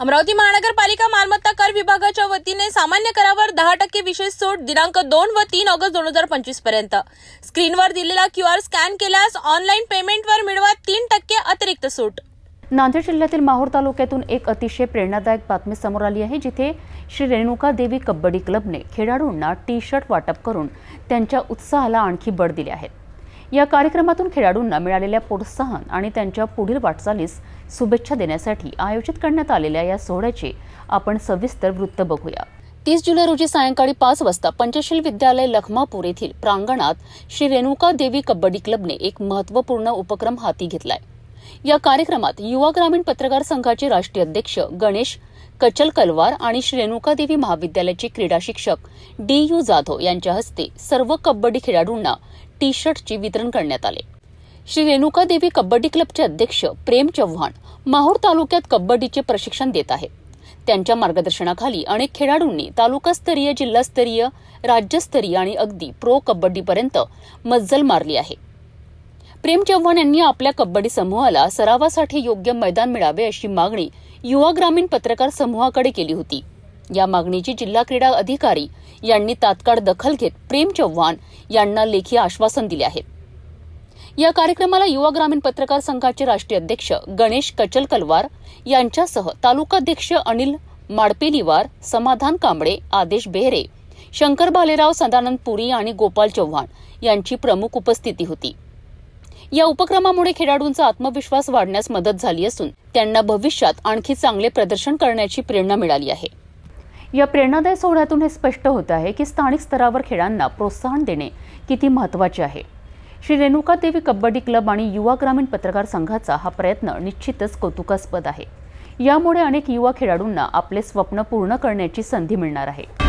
अमरावती महानगरपालिका मालमत्ता कर विभागाच्या वतीने सामान्य करावर 10% विशेष सूट दिनांक 2 व 3 ऑगस्ट 2025 पर्यंत। स्क्रीनवर दिलेला QR स्कॅन केल्यास ऑनलाईन पेमेंटवर मिळवा 3% अतिरिक्त सूट। नांदेड जिल्ह्यातील माहूर तालुक्यातून एक अतिशय प्रेरणादायक बातमी समोर आली आहे, जिथे श्री रेणुका देवी कबड्डी क्लबने खेळाडूंना टी-शर्ट वाटप करून त्यांच्या उत्साहाला आणखी बळ दिले आहे। या कार्यक्रमातून खेळाडूंना मिळालेल्या प्रोत्साहन आणि त्यांच्या पुढील वाटचालीस शुभेच्छा देण्यासाठी आयोजित करण्यात आलेल्या या सोहळ्याचे आपण सविस्तर वृत्त बघूया। 30 जुलै रोजी सायंकाळी 5 वाजता पंचशील विद्यालय लखमापूर येथील प्रांगणात श्री रेणुका देवी कबड्डी क्लबने एक महत्त्वपूर्ण उपक्रम हाती घेतलाय। या कार्यक्रमात युवा ग्रामीण पत्रकार संघाचे राष्ट्रीय अध्यक्ष गणेश कचलकलवार आणि श्री रेणुका देवी महाविद्यालयाचे क्रीडा शिक्षक DU जाधव यांच्या हस्ते सर्व कबड्डी खेळाडूंना टी-शर्टचे वितरण करण्यात आले। श्री रेणुका देवी कबड्डी क्लबचे अध्यक्ष प्रेम चव्हाण माहूर तालुक्यात कबड्डीचे प्रशिक्षण देत आहेत। त्यांच्या मार्गदर्शनाखाली अनेक खेळाडूंनी तालुकास्तरीय, जिल्हास्तरीय, राज्यस्तरीय आणि अगदी प्रो कबड्डीपर्यंत मज्जल मारली आहे। प्रेम चव्हाण यांनी आपल्या कबड्डी समूहाला सरावासाठी योग्य मैदान मिळावे अशी मागणी युवा ग्रामीण पत्रकार समूहाकडे केली होती। या मागणीची जिल्हा क्रीडा अधिकारी यांनी तात्काळ दखल घेत प्रेम चव्हाण यांना लेखी आश्वासन दिले आहे। या कार्यक्रमाला युवा ग्रामीण पत्रकार संघाचे राष्ट्रीय अध्यक्ष गणेश कचलकलवार यांच्यासह तालुकाध्यक्ष अनिल माडपेलीवार, समाधान कांबळे, आदेश बेहरे, शंकर भालेराव, सदानंद पुरी आणि गोपाल चव्हाण यांची प्रमुख उपस्थिती होती। या उपक्रमामुळे खेळाडूंचा आत्मविश्वास वाढण्यास मदत झाली असून त्यांना भविष्यात आणखी चांगले प्रदर्शन करण्याची प्रेरणा मिळाली आहे। या प्रेरणादायी सोहळ्यातून हे स्पष्ट होत आहे की स्थानिक स्तरावर खेळांना प्रोत्साहन देणे किती महत्त्वाचे आहे। श्री रेणुका देवी कबड्डी क्लब आणि युवा ग्रामीण पत्रकार संघाचा हा प्रयत्न निश्चितच कौतुकास्पद आहे। यामुळे अनेक युवा खेळाडूंना आपले स्वप्न पूर्ण करण्याची संधी मिळणार आहे।